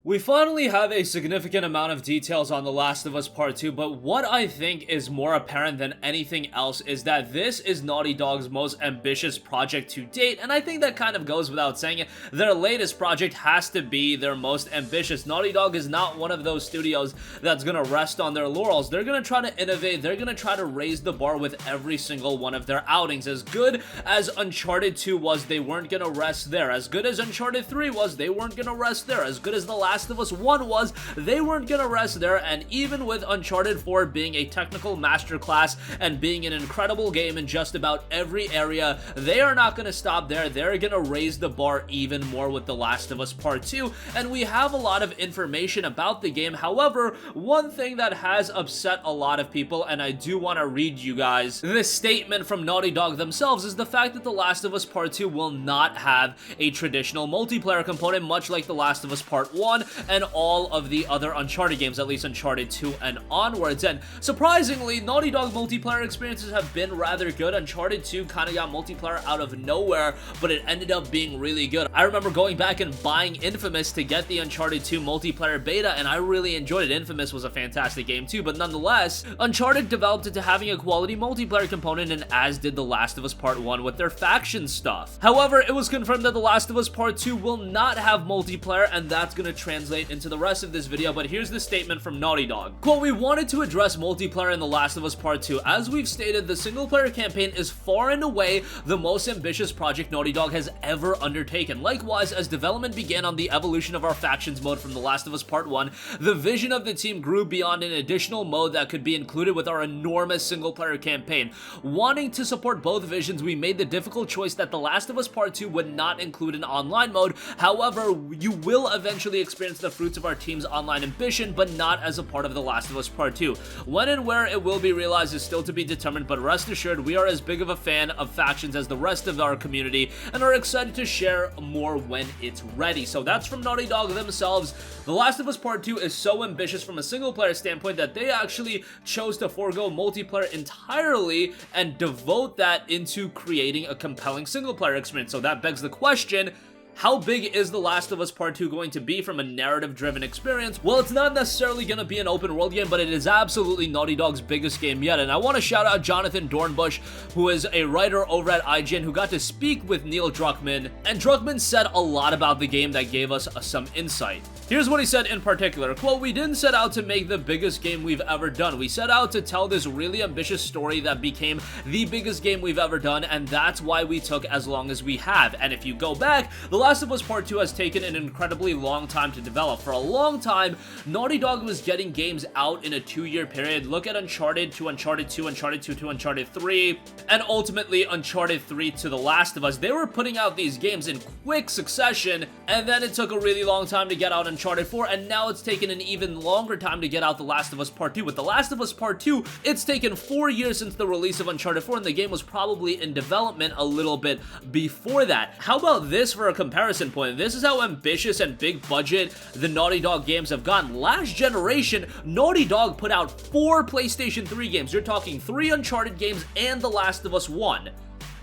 We finally have a significant amount of details on The Last of Us Part 2, but what I think is more apparent than anything else is that this is Naughty Dog's most ambitious project to date, and I think that kind of goes without saying it. Their latest project has to be their most ambitious. Naughty Dog is not one of those studios that's gonna rest on their laurels. They're gonna try to innovate, they're gonna try to raise the bar with every single one of their outings. As good as Uncharted 2 was, they weren't gonna rest there. As good as Uncharted 3 was, they weren't gonna rest there. As good as The Last of Us 1 was, they weren't gonna rest there, and even with Uncharted 4 being a technical masterclass and being an incredible game in just about every area, they are not gonna stop there. They're gonna raise the bar even more with The Last of Us Part 2, and we have a lot of information about the game. However, one thing that has upset a lot of people, and I do want to read you guys this statement from Naughty Dog themselves, is the fact that The Last of Us Part 2 will not have a traditional multiplayer component, much like The Last of Us Part 1 and all of the other Uncharted games, at least Uncharted 2 and onwards. And surprisingly, Naughty Dog multiplayer experiences have been rather good. Uncharted 2 kind of got multiplayer out of nowhere, but it ended up being really good. I remember going back and buying Infamous to get the Uncharted 2 multiplayer beta, and I really enjoyed it. Infamous was a fantastic game too, but nonetheless, Uncharted developed into having a quality multiplayer component, and as did The Last of Us Part 1 with their faction stuff. However, it was confirmed that The Last of Us Part 2 will not have multiplayer, and that's going to translate into the rest of this video, but here's the statement from Naughty Dog. Quote, "We wanted to address multiplayer in The Last of Us Part 2. As we've stated, the single-player campaign is far and away the most ambitious project Naughty Dog has ever undertaken. Likewise, as development began on the evolution of our factions mode from The Last of Us Part 1, the vision of the team grew beyond an additional mode that could be included with our enormous single-player campaign. Wanting to support both visions, we made the difficult choice that The Last of Us Part 2 would not include an online mode. However, you will eventually experience the fruits of our team's online ambition, but not as a part of The Last of Us Part 2. When and where it will be realized is still to be determined, but rest assured, we are as big of a fan of factions as the rest of our community and are excited to share more when it's ready." So that's from Naughty Dog themselves. The Last of Us Part 2 is so ambitious from a single-player standpoint that they actually chose to forego multiplayer entirely and devote that into creating a compelling single-player experience. So that begs the question, how big is The Last of Us Part 2 going to be from a narrative-driven experience? Well, it's not necessarily going to be an open-world game, but it is absolutely Naughty Dog's biggest game yet. And I want to shout out Jonathan Dornbush, who is a writer over at IGN, who got to speak with Neil Druckmann. And Druckmann said a lot about the game that gave us some insight. Here's what he said in particular, quote, "We didn't set out to make the biggest game we've ever done. We set out to tell this really ambitious story that became the biggest game we've ever done, and that's why we took as long as we have. And if you go back, The Last of Us Part 2 has taken an incredibly long time to develop. For a long time, Naughty Dog was getting games out in a 2-year period. Look at Uncharted to Uncharted 2, Uncharted 2 to Uncharted 3, and ultimately Uncharted 3 to The Last of Us. They were putting out these games in quick succession, and then it took a really long time to get out Uncharted 4, and now it's taken an even longer time to get out The Last of Us Part 2. With The Last of Us Part 2, it's taken 4 years since the release of Uncharted 4, and the game was probably in development a little bit before that. How about this for a comparison point? This is how ambitious and big budget the Naughty Dog games have gotten. Last generation, Naughty Dog put out 4 PlayStation 3 games. You're talking 3 Uncharted games and The Last of Us 1.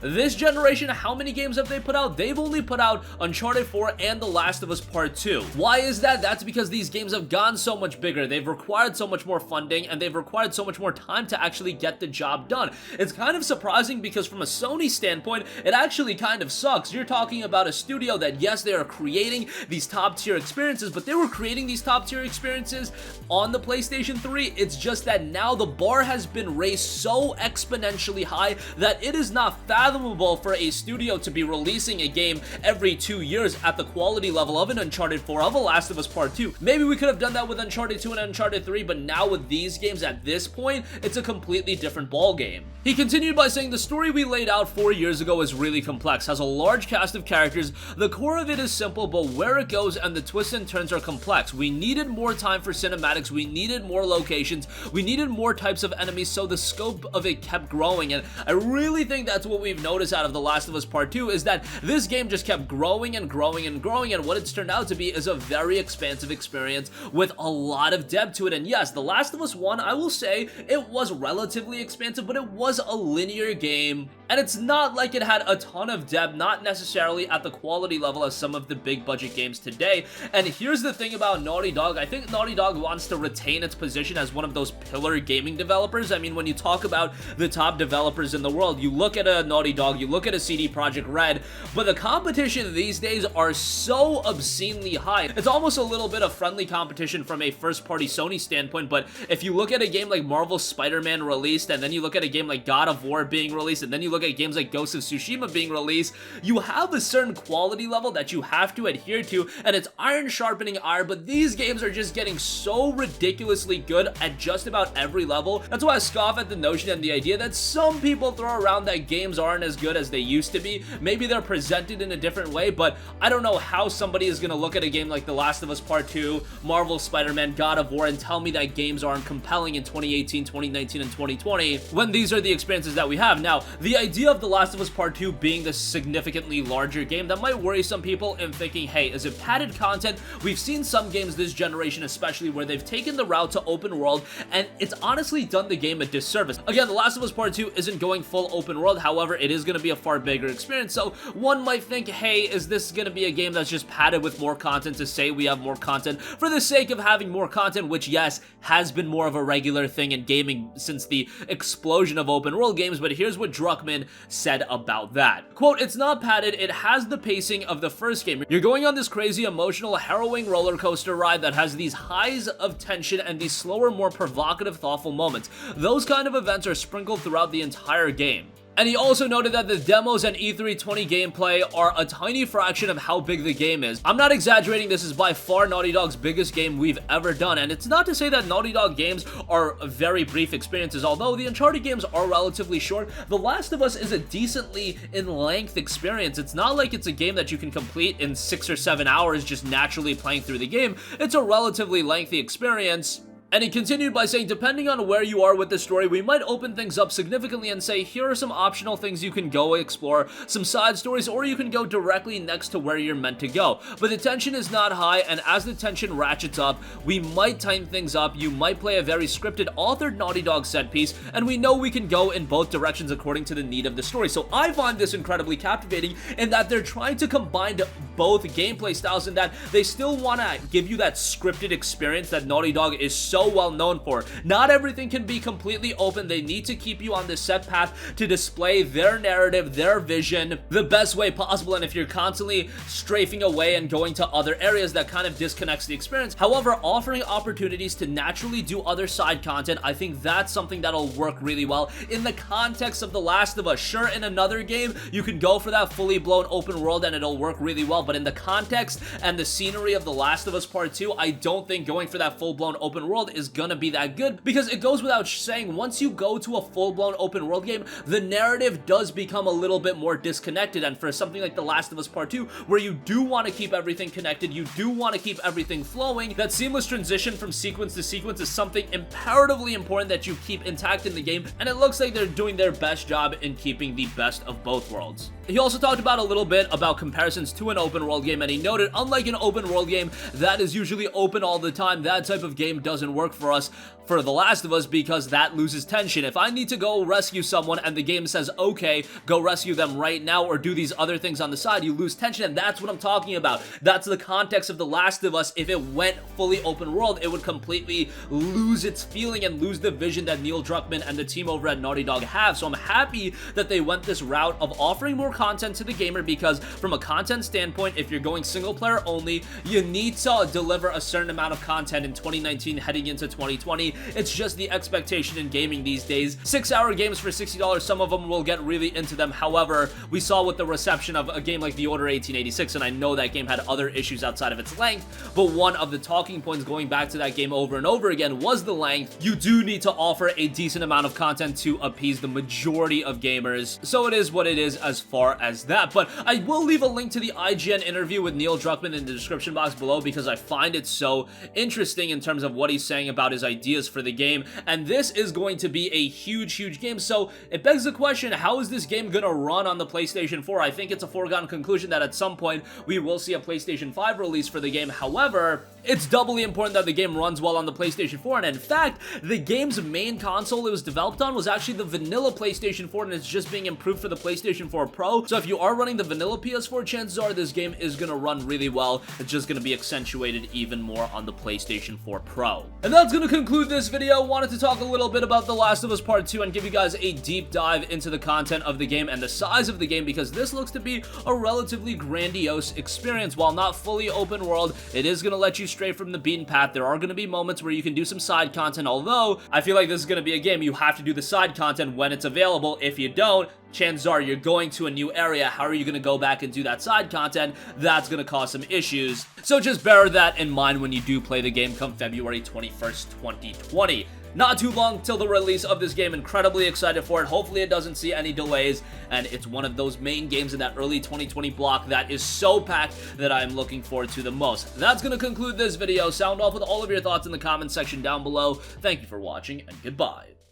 This generation, how many games have they put out? They've only put out Uncharted 4 and The Last of Us Part 2. Why is that? That's because these games have gone so much bigger. They've required so much more funding, and they've required so much more time to actually get the job done. It's kind of surprising because from a Sony standpoint, it actually kind of sucks. You're talking about a studio that, yes, they are creating these top-tier experiences, but they were creating these top-tier experiences on the PlayStation 3. It's just that now the bar has been raised so exponentially high that it is not fathomable for a studio to be releasing a game every 2 years at the quality level of an Uncharted 4, of a Last of Us Part 2. Maybe we could have done that with Uncharted 2 and Uncharted 3, but now with these games at this point, it's a completely different ballgame. He continued by saying, "The story we laid out 4 years ago is really complex, has a large cast of characters. The core of it is simple, but where it goes and the twists and turns are complex. We needed more time for cinematics, we needed more locations, we needed more types of enemies, so the scope of it kept growing." And I really think that's what we've notice out of The Last of Us Part 2 is that this game just kept growing and growing and growing, and what it's turned out to be is a very expansive experience with a lot of depth to it. And yes, The Last of Us 1, I will say, it was relatively expansive, but it was a linear game, and it's not like it had a ton of depth, not necessarily at the quality level as some of the big budget games today. And here's the thing about Naughty Dog, I think Naughty Dog wants to retain its position as one of those pillar gaming developers. I mean, when you talk about the top developers in the world, you look at a Naughty Dog, you look at a CD Projekt Red, but the competition these days are so obscenely high. It's almost a little bit of friendly competition from a first-party Sony standpoint, but if you look at a game like Marvel's Spider-Man released, and then you look at a game like God of War being released, and then you look at games like Ghost of Tsushima being released, you have a certain quality level that you have to adhere to, and it's iron sharpening iron, but these games are just getting so ridiculously good at just about every level. That's why I scoff at the notion and the idea that some people throw around that games aren't as good as they used to be. Maybe they're presented in a different way, but I don't know how somebody is going to look at a game like The Last of Us Part 2, Marvel Spider-Man, God of War, and tell me that games aren't compelling in 2018, 2019, and 2020 when these are the experiences that we have. Now, the idea of The Last of Us Part 2 being this significantly larger game, that might worry some people in thinking, hey, is it padded content? We've seen some games this generation especially where they've taken the route to open world, and it's honestly done the game a disservice. Again, The Last of Us Part 2 isn't going full open world, however, it is going to be a far bigger experience, so one might think, hey, is this going to be a game that's just padded with more content to say we have more content for the sake of having more content, which, yes, has been more of a regular thing in gaming since the explosion of open world games, but here's what Druckmann said about that. Quote, "It's not padded, it has the pacing of the first game. You're going on this crazy, emotional, harrowing roller coaster ride that has these highs of tension and these slower, more provocative, thoughtful moments. Those kind of events are sprinkled throughout the entire game." And he also noted that the demos and E3 20 gameplay are a tiny fraction of how big the game is. I'm not exaggerating, this is by far Naughty Dog's biggest game we've ever done, and it's not to say that Naughty Dog games are very brief experiences. Although the Uncharted games are relatively short, The Last of Us is a decently in length experience. It's not like it's a game that you can complete in 6 or 7 hours just naturally playing through the game. It's a relatively lengthy experience. And he continued by saying, depending on where you are with the story, we might open things up significantly and say, here are some optional things you can go explore, some side stories, or you can go directly next to where you're meant to go. But the tension is not high, and as the tension ratchets up, we might tighten things up. You might play a very scripted, authored Naughty Dog set piece, and we know we can go in both directions according to the need of the story. So I find this incredibly captivating in that they're trying to combine both gameplay styles, in that they still want to give you that scripted experience that Naughty Dog is so well known for. Not everything can be completely open. They need to keep you on this set path to display their narrative, their vision, the best way possible, and if you're constantly strafing away and going to other areas, that kind of disconnects the experience. However, offering opportunities to naturally do other side content, I think that's something that'll work really well in the context of The Last of Us. Sure, in another game, you can go for that fully blown open world and it'll work really well, but in the context and the scenery of The Last of Us Part 2, I don't think going for that full-blown open world is gonna be that good, because it goes without saying, once you go to a full-blown open world game, the narrative does become a little bit more disconnected. And for something like The Last of Us Part 2, where you do want to keep everything connected, you do want to keep everything flowing, that seamless transition from sequence to sequence is something imperatively important that you keep intact in the game, and it looks like they're doing their best job in keeping the best of both worlds. He also talked about a little bit about comparisons to an open world game, and he noted, unlike an open world game that is usually open all the time, that type of game doesn't work for us for The Last of Us, because that loses tension. If I need to go rescue someone and the game says, okay, go rescue them right now or do these other things on the side, you lose tension, and that's what I'm talking about. That's the context of The Last of Us. If it went fully open world, it would completely lose its feeling and lose the vision that Neil Druckmann and the team over at Naughty Dog have. So I'm happy that they went this route of offering more content to the gamer, because from a content standpoint, if you're going single player only, you need to deliver a certain amount of content in 2019 heading into 2020. It's just the expectation in gaming these days. 6-hour games for $60, some of them will get really into them. However, we saw with the reception of a game like The Order 1886, and I know that game had other issues outside of its length, but one of the talking points going back to that game over and over again was the length. You do need to offer a decent amount of content to appease the majority of gamers, so it is what it is as far as that. But I will leave a link to the IGN interview with Neil Druckmann in the description box below, because I find it so interesting in terms of what he's saying saying about his ideas for the game, and this is going to be a huge game. So it begs the question, how is this game gonna run on the PlayStation 4? I think it's a foregone conclusion that at some point we will see a PlayStation 5 release for the game. However, it's doubly important that the game runs well on the PlayStation 4, and in fact, the game's main console it was developed on was actually the vanilla PlayStation 4, and it's just being improved for the PlayStation 4 Pro. So if you are running the vanilla PS4, chances are this game is gonna run really well. It's just gonna be accentuated even more on the PlayStation 4 Pro. And that's gonna conclude this video. Wanted to talk a little bit about The Last of Us Part 2 and give you guys a deep dive into the content of the game and the size of the game, because this looks to be a relatively grandiose experience. While not fully open world, it is gonna let you stray from the beaten path. There are going to be moments where you can do some side content, although I feel like this is going to be a game you have to do the side content when it's available. If you don't, chances are you're going to a new area. How are you going to go back and do that side content? That's going to cause some issues. So just bear that in mind when you do play the game come February 21st, 2020. Not too long till the release of this game. Incredibly excited for it. Hopefully it doesn't see any delays, and it's one of those main games in that early 2020 block that is so packed that I am looking forward to the most. That's going to conclude this video. Sound off with all of your thoughts in the comment section down below. Thank you for watching, and goodbye.